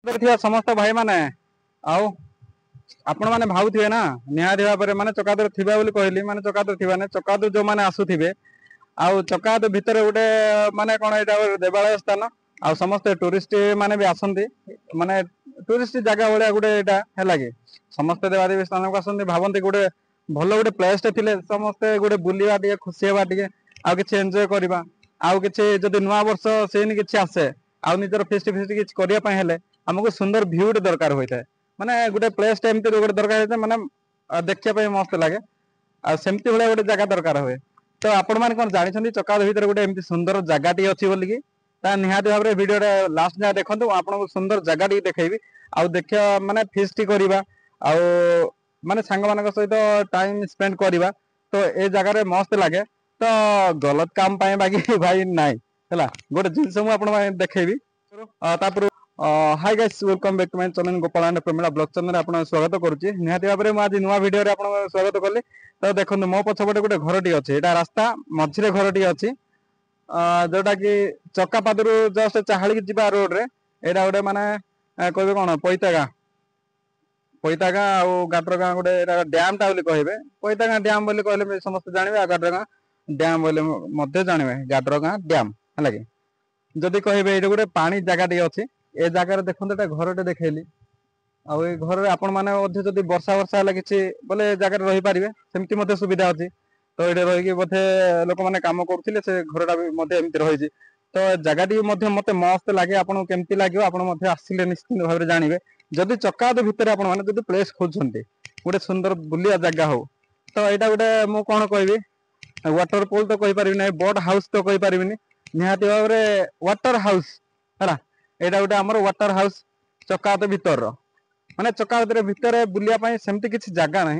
समस्त भाई माने आउ आपण माने भावुथिबे ना निहाती भाबरे माने चकादर थिबा बोली कहली माने चकादर थिबा ने चकादर जो माने आसुथिबे आउ चकादर भितर गोटे माने कोन एटा देवालय स्थान आ समस्त टूरिस्ट माने भी आसंती माने टूरिस्ट जगह भलिया गोटे एटा हैला कि समस्त देवादेवी स्थान को आसंती भावंती गोटे भल गोटे प्लेस टे थिले समस्त गोटे बुलिबा टिके खुशी हेबा टिके आ किछि एन्जॉय करबा आ किछि जदि नुवा वर्ष सेनि किछि आसे आ निजर फेस्ट फेस्ट किछि करिया पय हेले हमको सुंदर व्यू दरकार होइता माने गोटे प्लेस टाइम तो गोटे दरकार होइता माने देखिया पय मस्त लागे आ सेमती भले गोटे जगह दरकार होय तो आपण माने कोन जानि छथि चकाद भीतर गोटे एमती सुंदर जगह टी अछि बोली कि ता निहाती भाबरे वीडियो रे लास्ट जा देखंतु आपण को सुंदर जगह टी देखैबी आ देखिया माने फेस्ट करिबा आ माने सांग मानक सहित टाइम स्पेंड करिबा तो ए जगह रे मस्त लागे तो गलत काम पाए बाकी भाई नाइ हला गोटे जिंस मु आपण माने देखैबी तापर hi guys welcome back to my channel Gopal and Pramila blog channel आपन स्वागत करूची निहाती भाबरे मु आज नुवा वीडियो रे आपन स्वागत करली तो देखंतु मो पछपटे गोटे घरटी अछि एटा रास्ता मझिरे घरटी अछि जोटा कि चक्का पादरु जस्ट चाहाली जिबा रोड रे एटा गोटे माने कहबे कोन पैतागा आ गाटरगा गोटे डैम टा बोली कहबे पैतागा डैम बोली कहले समस्त जानिबे आ गाटरगा डैम बोली मध्य जानिबे गाटरगा डैम हला कि जदि कहबे एटा गोटे पानी जगह टी अछि ए जगह देखते घरटे देखली आई घर आपण मैंने जब वर्षा वर्षा है कि बोले जगह रही पारे सेमती सुविधा अच्छी तो ये रही बोधे लोक मैंने कम करुले से घरटा भी एमती रही तो जगह मत मस्त लगे आपको केमती लगे आप आसिले निश्चिंत भाव में जानवे जदि चकाद भितर आप प्लेस खोजते गोटे सुंदर बुलिया जगह हो तो यहाँ गोटे मुझे कौन कह वाटरपुल तो कहीपर ना बोट हाउस तो कहीपर निहाती भाव में वाटर हाउस है यहाँ गोटे आमर वाटर हाउस चकात भितर माने चकात भितर बुलिया सेमती किसी जगह ना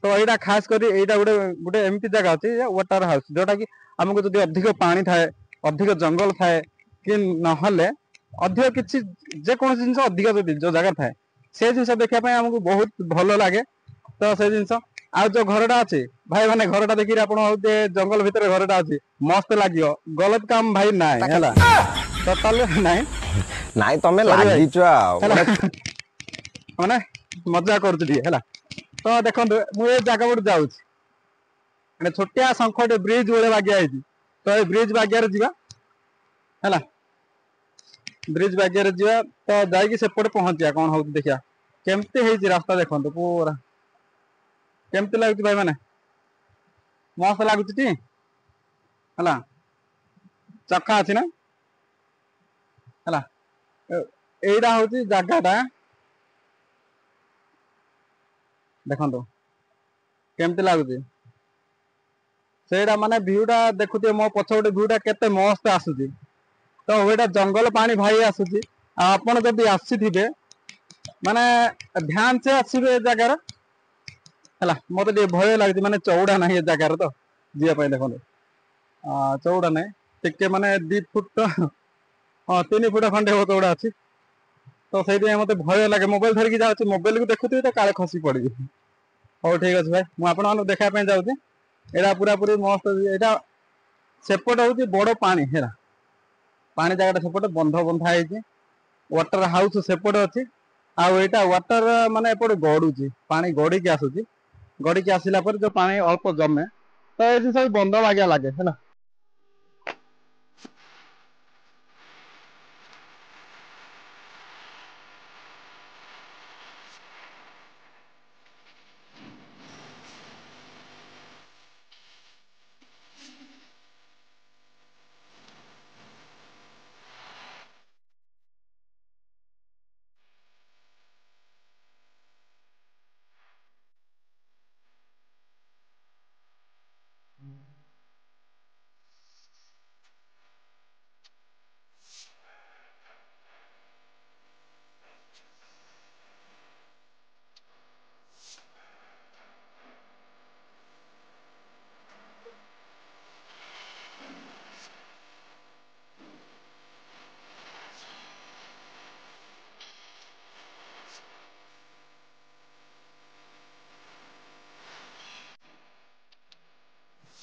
तो यहाँ खास कर गोटे गोटे एमती जगह अच्छी वाटर हाउस जोटा कि आमको जब अधिक पानी थाए अधिक जंगल थाए कि नहले अधिक किसी जेकोसी जिन अधिक जो जगह थाए से जिन देखापी आमको बहुत भल लगे तो से जिन आ जो घरटा अच्छी भाई मैंने घरटा देखिए आप जंगल भितर घरटा अच्छी मस्त लगे गलत काम भाई ना टोटाल ना नाई तमे लागिच माने मजा करती है तो देखो मुझे जगह गोटे जाऊँ छोटिया शंखटे ब्रिज भाई बागिया तो ये ब्रिज बागियार जावा ब्रिज बागियार जावा तो जाकि सेपटे पहुंचा कौन हो देखिया केमती है रास्ता देखो पूरा केमती लगुच भाई मैंने मस्त लगुच है चक्का अच्छी ना है यहीटा हूँ जगहटा देखो केमती लगुच से माने भ्यूटा देखुए मो पछपटे भ्यूटा केते मस्त आसुची तो वहीटा जंगल पानी भाई आसुची आपन जदि आसीथिबे माने ध्यान से आसीबे जगार हला मते दे भय लागती माने चौड़ा नाही जगार तो जिया पय देखो चौड़ा नाही टिके माने 2 फुट तो हां 3 फुट खंडे हो चौड़ा अछि तो सेति मते भय लागे मोबाइल धर के जाउची मोबाइल को देखुती तो काले खसी पड़ी हो ठीक अछि भाई मु आपन मानु देखा पे जाउची एरा पूरा पूरी मस्त एटा सेपट हूँ बड़ पानी है पानी जगह सेपटे बंध बंधा है वाटर हाउस सेपटे अच्छी आईटा वाटर माने एपटे गड़ुची पानी गड़ी आसूची गड़ी आसला जो पानी अल्प जमे तो ये सब बंध बागिया लगे है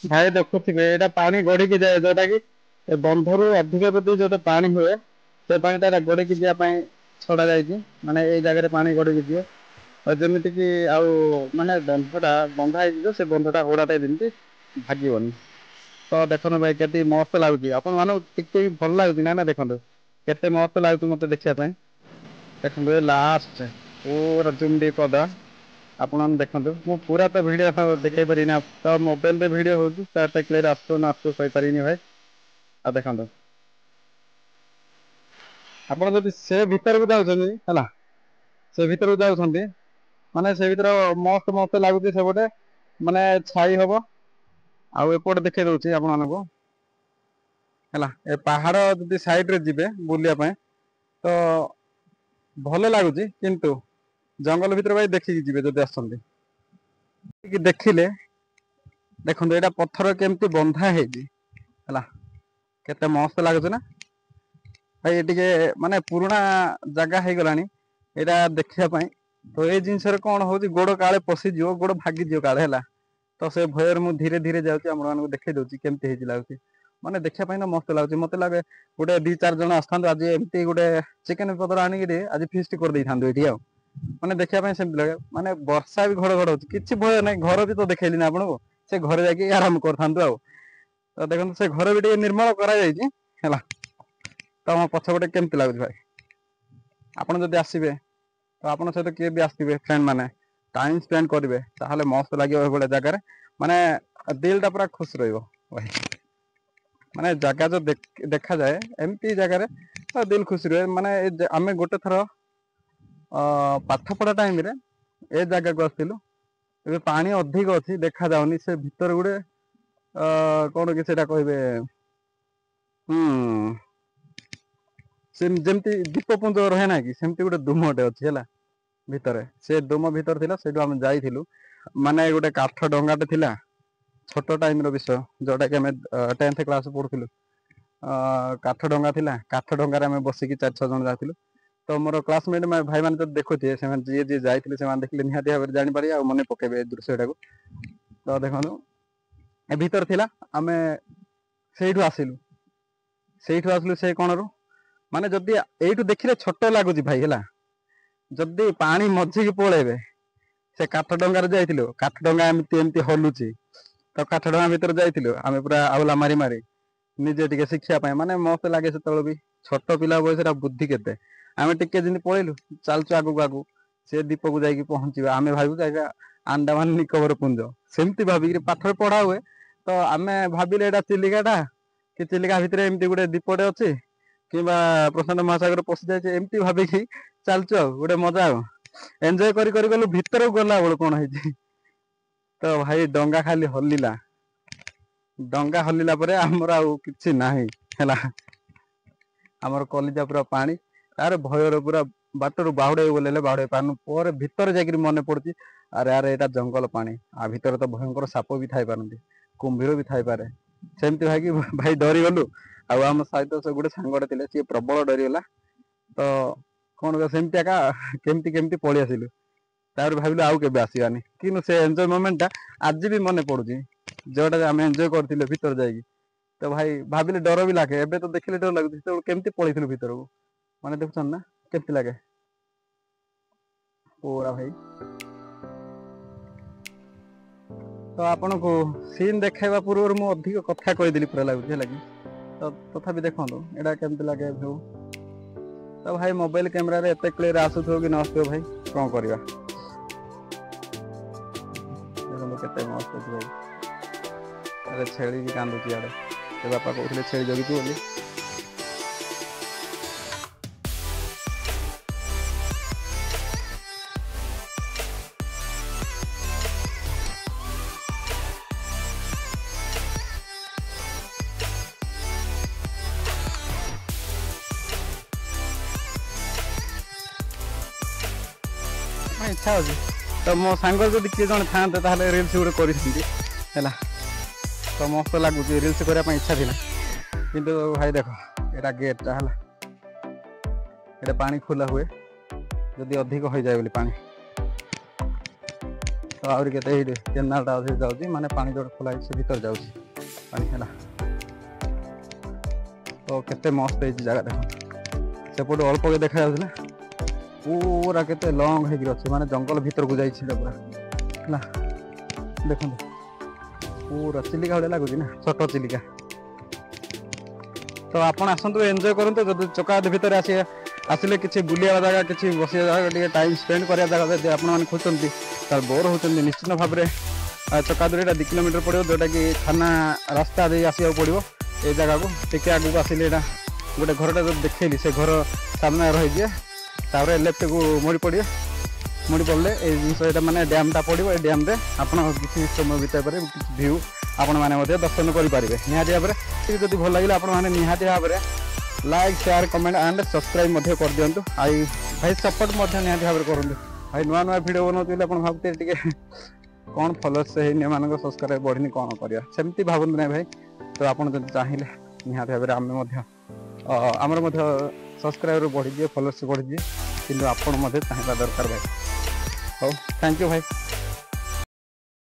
भाई देखुवे यहाँ पानी गढ़ी जाए जोटा कि बंधर अधिक जो पानी हुए से पानी गढ़ी जावाई ଛଡ଼ା ଯାଇଛି ମାନେ ଏଇ ଜାଗାରେ ପାଣି ଗଡ଼ିକି ଯିବ ଆଉ ଯେମିତିକି ଆଉ ମାନେ ବନ୍ଧଟା ବନ୍ଧା ହେଇଯିବ ସେ ବନ୍ଧଟା ହୁଡ଼ାଟା ଯେମିତି ଭାଗିବନି। ତ ଦେଖନ୍ତୁ ଭାଇ କେତେ ମସ୍ତ ଲାଗୁଛି ଆପଣମାନଙ୍କୁ ଟିକେ ବି ଭଲ ଲାଗୁଛି ନା ଦେଖନ୍ତୁ କେତେ ମସ୍ତ ଲାଗୁଛି ମୋତେ ଦେଖିବା ପାଇଁ। ଦେଖନ୍ତୁ ଏ ଲାଷ୍ଟ ପୁରା ଜୁମ୍ ଟିକେ କରିଦେବା ଆପଣମାନେ ଦେଖନ୍ତୁ ମୁଁ ପୁରା ତ ଭିଡ଼ିଓ ଦେଖେଇ ପାରିବିନି ତ ମୋବାଇଲରେ ଭିଡ଼ିଓ ହେଉଛି ତ ଏତେ କ୍ଲିୟର ଆସୁଥିବ ନା ଆସୁଥିବ କହିପାରିବିନି ଭାଇ। ଆଉ ଦେଖନ୍ତୁ ଆପଣ ଯଦି ସେ ଭିତରକୁ ଯାଉଛନ୍ତି ହେଲା ସେ ଭିତରକୁ ଯାଉଛନ୍ତି ମାନେ ସେ ଭିତରେ ମସ୍ତ ମସ୍ତ ଲାଗୁଛି ସେପଟେ ମାନେ ଛାଇ ହବ। ଆଉ ଏପଟେ ଦେଖେଇ ଦଉଛି ଆପଣମାନଙ୍କୁ ହେଲା ଏ ପାହାଡ଼ ଯଦି ସାଇଡରେ ଯିବେ ବୁଲିବା ପାଇଁ ତ ଭଲ ଲାଗୁଛି କିନ୍ତୁ ଜଙ୍ଗଲ ଭିତରେ ଭାଇ ଦେଖିକି ଯିବେ ଯଦି ଆସନ୍ତି। ଦେଖିଲେ ଦେଖନ୍ତୁ ଏଇଟା ପଥର କେମିତି ବନ୍ଧା ହେଇଛି ହେଲା କେତେ ମସ୍ତ ଲାଗୁଛି ନା ଭାଇ ଟିକେ ମାନେ ପୁରୁଣା ଜାଗା ହେଇଗଲାଣି ଏଇଟା ଦେଖିବା ପାଇଁ। ତ ଏଇ ଜିନିଷରେ କଣ ହଉଛି ଗୋଡ଼ କାଳେ ପଶିଯିବ ଗୋଡ଼ ଭାଗିଯିବ କାଳେ ହେଲା ତ ସେ ଭୟରେ ମୁଁ ଧୀରେ ଧୀରେ ଯାଉଛି ଆପଣମାନଙ୍କୁ ଦେଖେଇ ଦଉଛି କେମିତି ହେଇଛି ଲାଗୁଛି ମାନେ ଦେଖିବା ପାଇଁ ତ ମସ୍ତ ଲାଗୁଛି। ମତେ ଲାଗେ ଗୋଟେ 2-4 ଜଣ ଆସିଥାନ୍ତୁ ଆଜି ଏମିତି ଗୋଟେ ଚିକେନ ପତ୍ର ଆଣିକିରି ଆଜି ଫିଷ୍ଟ କରିଦେଇଥାନ୍ତୁ ଏଠି ଆଉ ମାନେ ଦେଖିବା ପାଇଁ ସେମିତି ଲାଗେ ମାନେ ବର୍ଷା ବି ଘଡଘଡ ହଉଛି କିଛି ଭୟ ନାହିଁ ଘର ବି ତ ଦେଖେଇଲିନି ଆପଣଙ୍କୁ ସେ ଘରେ ଯାଇକି ଆରାମ କରିଥାନ୍ତୁ ଆଉ। ତ ଦେଖନ୍ତୁ ସେ ଘର ବି ଟିକେ ନିର୍ମଳ କରାଯାଇଛି ହେଲା ତମ ପଛପଟେ କେମିତି ଲାଗୁଛି ଭାଇ ଆପଣ ଯଦି ଆସିବେ ତ ଆପଣଙ୍କ ସହିତ କିଏ ବି ଆସିଥିବେ ଫ୍ରେଣ୍ଡ ମାନେ ଟାଇମ ସ୍ପେଣ୍ଡ କରିବେ ତାହେଲେ ମସ୍ତ ଲାଗିବ ଏଭଳିଆ ଜାଗାରେ ମାନେ ଦିଲ ଟା ପୁରା ଖୁସି ରହିବ ଭାଇ। ମାନେ ଜାଗା ଯୋଉ ଦେଖାଯାଏ ଏମିତି ଜାଗାରେ ଦିଲ ଖୁସି ରୁହେ ମାନେ ଆମେ ଗୋଟେ ଥର ପାଠ ପଢା ଟାଇମରେ ଏ ଜାଗାକୁ ଆସିଥିଲୁ ଏବେ ପାଣି ଅଧିକ ଅଛି ଦେଖା ଯାଉନି ସେ ଭିତରେ ଗୋଟେ କଣ କି ସେଇଟା କହିବେ ଯେମିତି ଦୀପପୁଞ୍ଜ ରହେ ନା କି ସେମିତି ଗୋଟେ ଧୂମଟେ ଅଛି ହେଲା ଭିତରେ ସେ ଧୂମ ଭିତରେ ଥିଲା ସେଇଠୁ ଆମେ ଯାଇଥିଲୁ ମାନେ ଗୋଟେ କାଠ ଡଙ୍ଗାଟେ ଥିଲା ଛୋଟ ଟାଇମ ର ବିଷୟ ଯୋଉଟା କି ଆମେ 10th କ୍ଲାସ ପଢୁଥିଲୁ କାଠ ଡଙ୍ଗା ଥିଲା କାଠ ଡଙ୍ଗାରେ ଆମେ ବସିକି 4-6 ଜଣ ଯାଇଥିଲୁ। ତ ମୋର କ୍ଲାସମେଟ ଭାଇ ମାନେ ଯଦି ଦେଖୁଥିବେ ସେମାନେ ଯିଏ ଯିଏ ଯାଇଥିଲେ ସେମାନେ ଦେଖିଲେ ନିହାତି ଭାବରେ ଜାଣିପାରିବେ ଆଉ ମନେ ପକେଇବେ ଏ ଦୃଶ୍ୟଟାକୁ। ତ ଦେଖନ୍ତୁ ଏ ଭିତରେ ଥିଲା ଆମେ ସେଇଠୁ ଆସିଲୁ ସେ କଣରୁ ମାନେ ଯଦି ଏଇଠୁ ଦେଖିଲେ ଛୋଟ ଲାଗୁଛି ଭାଇ ହେଲା ଯଦି ପାଣି ମଝିକି ପଳେଇବେ ସେ କାଠ ଡଙ୍ଗାରେ ଯାଇଥିଲୁ କାଠ ଡଙ୍ଗା ଏମିତି ଏମିତି ହଲୁଛି ତ କାଠ ଡଙ୍ଗା ଭିତରେ ଯାଇଥିଲୁ ଆମେ ପୁରା ଆଉଲା ମାରି ମାରି ନିଜେ ଟିକେ ଶିଖିବା ପାଇଁ ମାନେ ମସ୍ତ ଲାଗେ ସେତେବେଳେ ବି ଛୋଟ ପିଲା ବୟସରେ ବୁଦ୍ଧି କେତେ ଆମେ ଟିକେ ଯେମିତି ପଳେଇଲୁ ଚାଲୁଛୁ ଆଗକୁ ଆଗକୁ ସେ ଦ୍ୱୀପକୁ ଯାଇକି ପହଞ୍ଚିବା ଆମେ ଭାବିବୁ ଯାଇକା ଆଣ୍ଡାମାନ ନିକୋବର ପୁଞ୍ଜ ସେମିତି ଭାବିକିରି ପାଠରେ ପଢା ହୁଏ। ତ ଆମେ ଭାବିଲେ ଏଇଟା ଚିଲିକା ଟା କି ଚିଲିକା ଭିତରେ ଏମିତି ଗୋଟେ ଦ୍ୱୀପଟେ ଅଛି କିମ୍ବା ପ୍ରଶାନ୍ତ ମହାସାଗର ପଶି ଯାଇଛି ଏମିତି ଭାବିକି ଚାଲୁଛୁ ଆଉ ଗୋଟେ ମଜା ଆଉ ଏଞ୍ଜୟ କରି କରି ଗଲୁ ଭିତରକୁ ଗଲା ବେଳୁ କଣ ହେଇଛି ତ ଭାଇ ଡଙ୍ଗା ଖାଲି ହଲିଲା ଡଙ୍ଗା ହଲିଲା ପରେ ଆମର ଆଉ କିଛି ନାହିଁ ହେଲା ଆମର କଲିଜା ପୁରା ପାଣି ତାର ଭୟରେ ପୁରା ବାଟରୁ ବାହୁଡେଇ ଗଲେ ବାହୁଡେଇ ପାରୁନୁ ପରେ ଭିତରେ ଯାଇକିରି ମନେ ପଡୁଛି ଆରେ ଆରେ ଏଇଟା ଜଙ୍ଗଲ ପାଣି ଆ ଭିତରେ ତ ଭୟଙ୍କର ସାପ ବି ଥାଇପାରନ୍ତି କୁମ୍ଭୀର ବି ଥାଇପାରେ ସେମିତି ଭାଇକି ଭାଇ ଡରିଗଲୁ। ଆଉ ଆମ ସହିତ ସେ ଗୋଟେ ସାଙ୍ଗଟେ ଥିଲେ ସିଏ ପ୍ରବଳ ଡରିଗଲା ତ କଣ ସେମିତି ଏକା କେମିତି କେମିତି ପଳେଇ ଆସିଲୁ ତାପରେ ଭାବିଲୁ ଆଉ କେବେ ଆସିବାନି କିନ୍ତୁ ସେ ଏଞ୍ଜୟ ମୋମେଣ୍ଟ ଟା ଆଜି ବି ମନେ ପଡୁଛି ଯୋଉଟା ଆମେ ଏଞ୍ଜୟ କରିଥିଲେ ଭିତରେ ଯାଇକି ତ ଭାଇ ଭାବିଲେ ଡର ବି ଲାଗେ ଏବେ ତ ଦେଖିଲେ ଡର ଲାଗୁଛି ସେତେବେଳେ କେମିତି ପଳେଇଥିଲୁ ଭିତରକୁ ମାନେ ଦେଖୁଛନ୍ତି ନା କେମିତି ଲାଗେ ପୁରା ଭାଇ। ତ ଆପଣଙ୍କୁ ସିନ୍ ଦେଖେଇବା ପୂର୍ବରୁ ମୁଁ ଅଧିକ କଥା କହିଦେଲି ପୁରା ଲାଗୁଛି ହେଲା କି ତ ତଥାପି ଦେଖନ୍ତୁ ଏଇଟା କେମିତି ଲାଗେ ଭିଉ ତ ଭାଇ ମୋବାଇଲ କ୍ୟାମେରାରେ ଏତେ କ୍ଲିୟର ଆସୁଥିବ କି ନ ଆସୁଥିବ ଭାଇ କଣ କରିବା ଦେଖନ୍ତୁ କେତେ ମସ୍ତ ଅଛି ଭାଇ ଆରେ ଛେଳି ବି କାନ୍ଦୁଛି ଇଆଡେ ସେ ବାପା କହୁଥିଲେ ଛେଳି ଜଗିଛୁ ବୋଲି। ଇଚ୍ଛା ଅଛି ତ ମୋ ସାଙ୍ଗ ଯଦି କିଏ ଜଣେ ଥାନ୍ତେ ତାହେଲେ ରିଲ୍ସ ଗୋଟେ କରିଥାନ୍ତି ହେଲା ତ ମସ୍ତ ଲାଗୁଛି ରିଲ୍ସ କରିବା ପାଇଁ ଇଚ୍ଛା ଥିଲା କିନ୍ତୁ ଭାଇ ଦେଖ ଏଇଟା ଗେଟ୍ଟା ହେଲା ଏଇଟା ପାଣି ଖୋଲା ହୁଏ ଯଦି ଅଧିକ ହେଇଯାଏ ବୋଲି ପାଣି ତ ଆହୁରି କେତେ ଏଇଠି କେନାଲଟା ଅଧିକ ଯାଉଛି ମାନେ ପାଣି ଯୋଉଟା ଖୋଲା ହେଇଛି ସେ ଭିତରେ ଯାଉଛି ପାଣି ହେଲା ତ କେତେ ମସ୍ତ ହେଇଛି ଜାଗା ଦେଖ ସେପଟୁ ଅଳ୍ପ ଦେଖାଯାଉଛି ନା पूरा केते लंग ହେଇକି ଅଛି ମାନେ ଜଙ୍ଗଲ ଭିତରକୁ ଯାଇଛି ପୁରା ହେଲା ଦେଖନ୍ତୁ पूरा चिलिका भले लगुच ना छोट चिलिका तो आपण आसतु एंजॉय करते जब चकाद भितर आसिले किसी बुलिया जगह किसी बसिया जगह टाइम स्पेंड करा जगह जब आपने खोजती बोर होती निश्चित भाव में चकादूर 2 किलोमीटर पड़ो जोटा कि थाना रास्ता दे आसवा पड़ो ये जगह को टे आगे आसिले गोटे घरटा जो देखली से घर सामने रही जाए लेफ्ट को मुड़ी पड़े मुड़ी पड़े ये जिन मैंने डैमटा पड़ो ये डैम आप किसी समय बिताई पारे भ्यू आपण मैंने दर्शन करेंगे निहाती भाव में जब भल लगे आपने निहाती भाव में like share comment and subscribe कर दिंतु आई भाई सपोर्ट निहाती भाव में करूँ भाई नुआ नुआ भिड बनाते आप भावते टे कौन फॉलोअर्स मान सब्सक्राइब बढ़नी कौन करा सेमती भावती ना भाई तो आपड़ जब चाहिए निहाती भाव में आमर सब्सक्राइबर बढ़ी जाए फॉलोअर्स बढ़ी जाए कि आपण चाहिए दरकार भाई हो थैंक यू भाई।